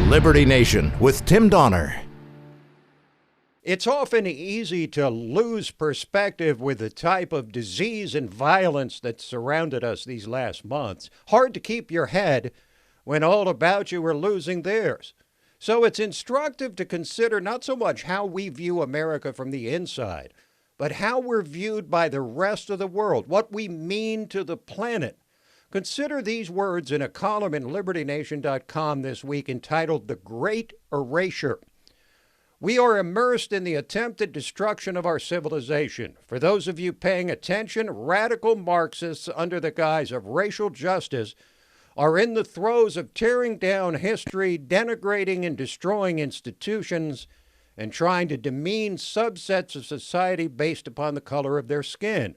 Liberty Nation with Tim Donner. It's often easy to lose perspective with the type of disease and violence that surrounded us these last months. Hard to keep your head when all about you are losing theirs. So it's instructive to consider not so much how we view America from the inside, but how we're viewed by the rest of the world, what we mean to the planet. Consider these words in a column in LibertyNation.com this week entitled The Great Erasure. We are immersed in the attempted destruction of our civilization. For those of you paying attention, radical Marxists under the guise of racial justice are in the throes of tearing down history, denigrating and destroying institutions, and trying to demean subsets of society based upon the color of their skin.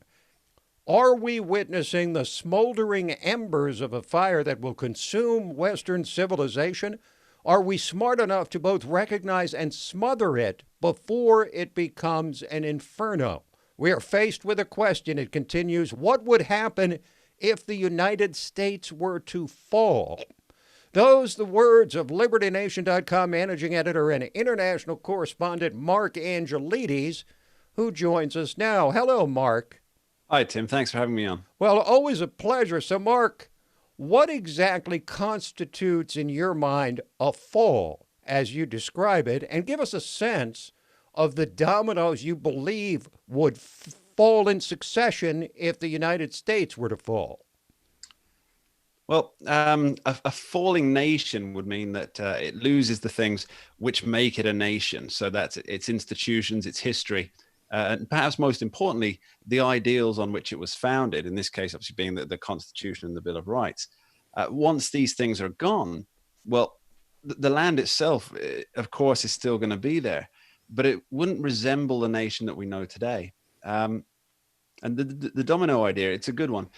Are we witnessing the smoldering embers of a fire that will consume Western civilization? Are we smart enough to both recognize and smother it before it becomes an inferno? We are faced with a question, it continues, what would happen if the United States were to fall? Those the words of LibertyNation.com managing editor and international correspondent Mark Angelides, who joins us now. Hello, Mark. Hi, Tim. Thanks for having me on. Well, always a pleasure. So, Mark, what exactly constitutes, in your mind, a fall, as you describe it? And give us a sense of the dominoes you believe would fall in succession if the United States were to fall. Well, a falling nation would mean that it loses the things which make it a nation. So that's its institutions, its history, and perhaps most importantly, the ideals on which it was founded, in this case, obviously being the Constitution and the Bill of Rights. Once these things are gone, well, the land itself, of course, is still going to be there, but it wouldn't resemble the nation that we know today. And the domino idea, it's a good one.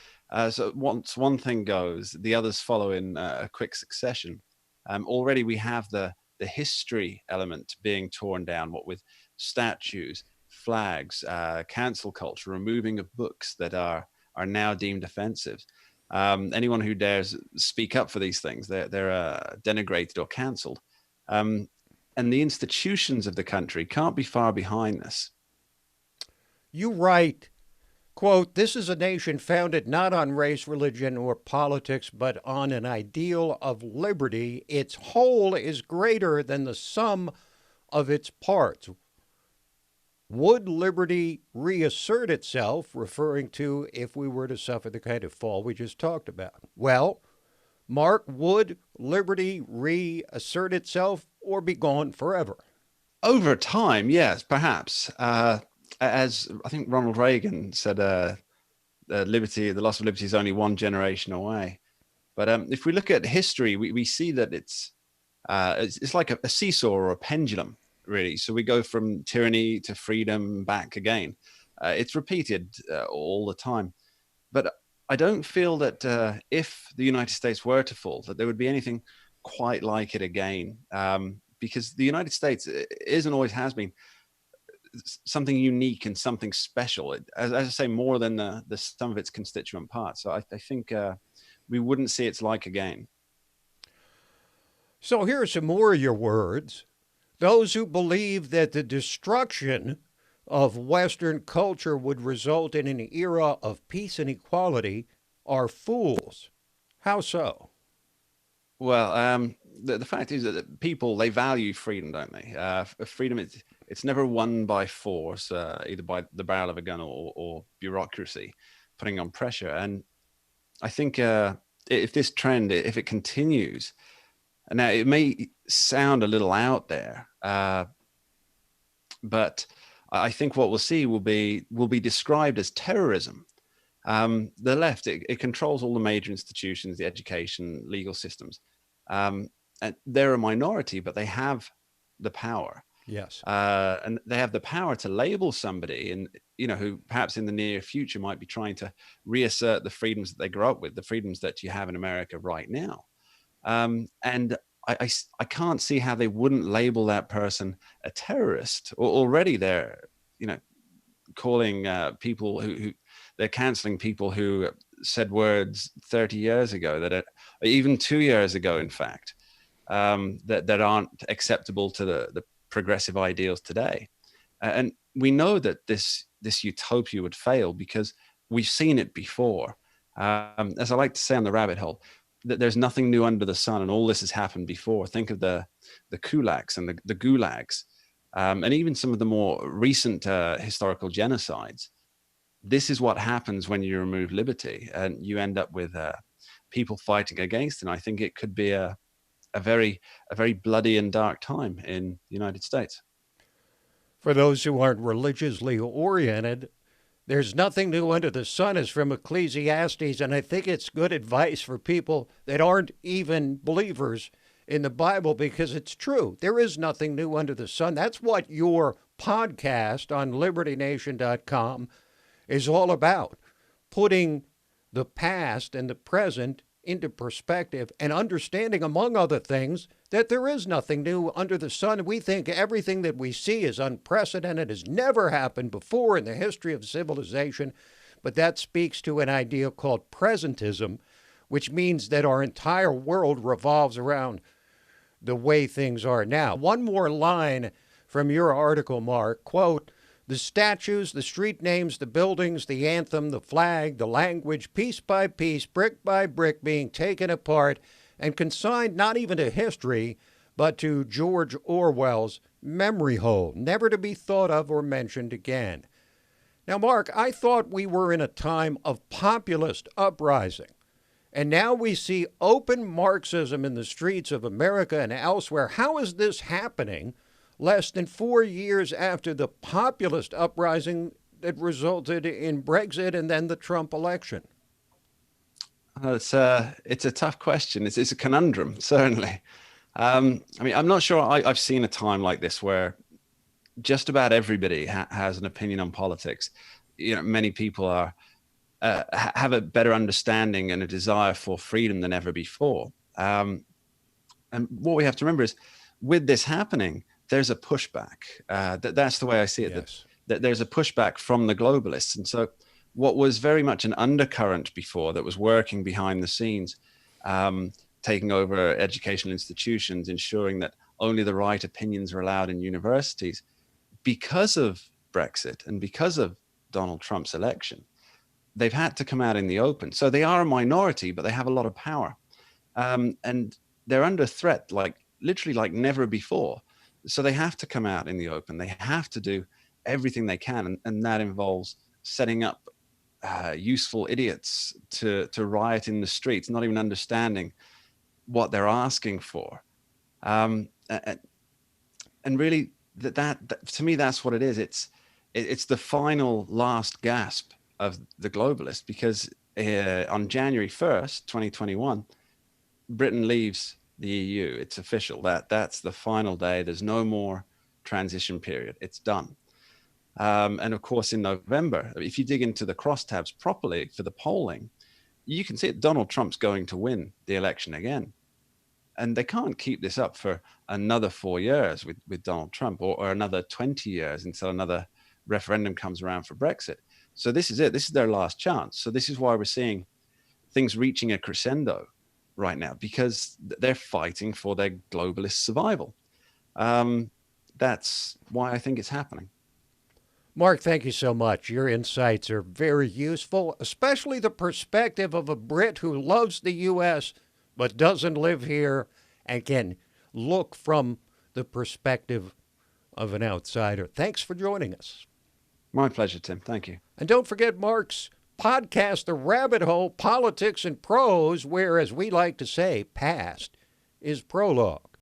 So once one thing goes, the others follow in a quick succession. Already we have the history element being torn down, what with statues, flags, cancel culture, removing of books that are now deemed offensive. Anyone who dares speak up for these things, they're denigrated or canceled. And the institutions of the country can't be far behind this. You write, quote, "This is a nation founded not on race, religion, or politics, but on an ideal of liberty. Its whole is greater than the sum of its parts." Would liberty reassert itself, referring to if we were to suffer the kind of fall we just talked about? Well, Mark, would liberty reassert itself or be gone forever? Over time, yes, perhaps. As I think Ronald Reagan said, liberty, the loss of liberty is only one generation away. But if we look at history, we see that it's like a seesaw or a pendulum, really. So we go from tyranny to freedom back again. It's repeated all the time. But I don't feel that if the United States were to fall, that there would be anything quite like it again. Because the United States is and always has been something unique and something special. As I say, more than the sum of its constituent parts. So I think we wouldn't see its like again. So here are some more of your words. Those who believe that the destruction of Western culture would result in an era of peace and equality are fools. How so? Well, the fact is that people, they value freedom, don't they? Freedom, it's never won by force, either by the barrel of a gun or bureaucracy putting on pressure. And I think if this trend, if it continues, now it may sound a little out there, but I think what we'll see will be described as terrorism. The left, it controls all the major institutions, the education, legal systems. And they're a minority, but they have the power. Yes. And they have the power to label somebody and, who perhaps in the near future might be trying to reassert the freedoms that they grew up with, the freedoms that you have in America right now. And I can't see how they wouldn't label that person a terrorist. Already they're, calling people who they're canceling people who said words 30 years ago, that even 2 years ago, in fact. that aren't acceptable to the progressive ideals today. And we know that this utopia would fail because we've seen it before. As I like to say on the rabbit hole, that there's nothing new under the sun, and all this has happened before. Think of the kulaks and the gulags, and even some of the more recent historical genocides. This is what happens when you remove liberty, and you end up with people fighting against it. And I think it could be a very bloody and dark time in the United States. For those who aren't religiously oriented, there's nothing new under the sun is from Ecclesiastes, and I think it's good advice for people that aren't even believers in the Bible, because it's true. There is nothing new under the sun. That's what your podcast on libertynation.com is all about, putting the past and the present into perspective and understanding, among other things, that there is nothing new under the sun. We think everything that we see is unprecedented, has never happened before in the history of civilization, but that speaks to an idea called presentism, which means that our entire world revolves around the way things are now. One more line from your article, Mark, quote, "The statues, the street names, the buildings, the anthem, the flag, the language, piece by piece, brick by brick, being taken apart and consigned not even to history, but to George Orwell's memory hole, never to be thought of or mentioned again." Now, Mark, I thought we were in a time of populist uprising, and now we see open Marxism in the streets of America and elsewhere. How is this happening less than 4 years after the populist uprising that resulted in Brexit and then the Trump election? It's a tough question. It's a conundrum, certainly. I mean, I'm not sure I've seen a time like this where just about everybody has an opinion on politics. Many people are have a better understanding and a desire for freedom than ever before. And what we have to remember is, with this happening, there's a pushback. That's the way I see it. Yes. That there's a pushback from the globalists. And so what was very much an undercurrent before, that was working behind the scenes, taking over educational institutions, ensuring that only the right opinions are allowed in universities, because of Brexit and because of Donald Trump's election, they've had to come out in the open. So they are a minority, but they have a lot of power. And they're under threat, literally like never before. So they have to come out in the open. They have to do everything they can. And that involves setting up useful idiots to riot in the streets, not even understanding what they're asking for. And really, that to me, that's what it is. It's the final last gasp of the globalists, because on January 1st, 2021, Britain leaves the EU. It's official. That's the final day. There's no more transition period. It's done. And of course, in November, if you dig into the crosstabs properly for the polling, you can see that Donald Trump's going to win the election again. And they can't keep this up for another 4 years with Donald Trump, or another 20 years until another referendum comes around for Brexit. So this is it. This is their last chance. So this is why we're seeing things reaching a crescendo right now, because they're fighting for their globalist survival. That's why I think it's happening. Mark, thank you so much. Your insights are very useful, especially the perspective of a Brit who loves the U.S. but doesn't live here and can look from the perspective of an outsider. Thanks for joining us. My pleasure, Tim. Thank you. And don't forget Mark's podcast, The Rabbit Hole, Politics and Prose, where, as we like to say, past is prologue.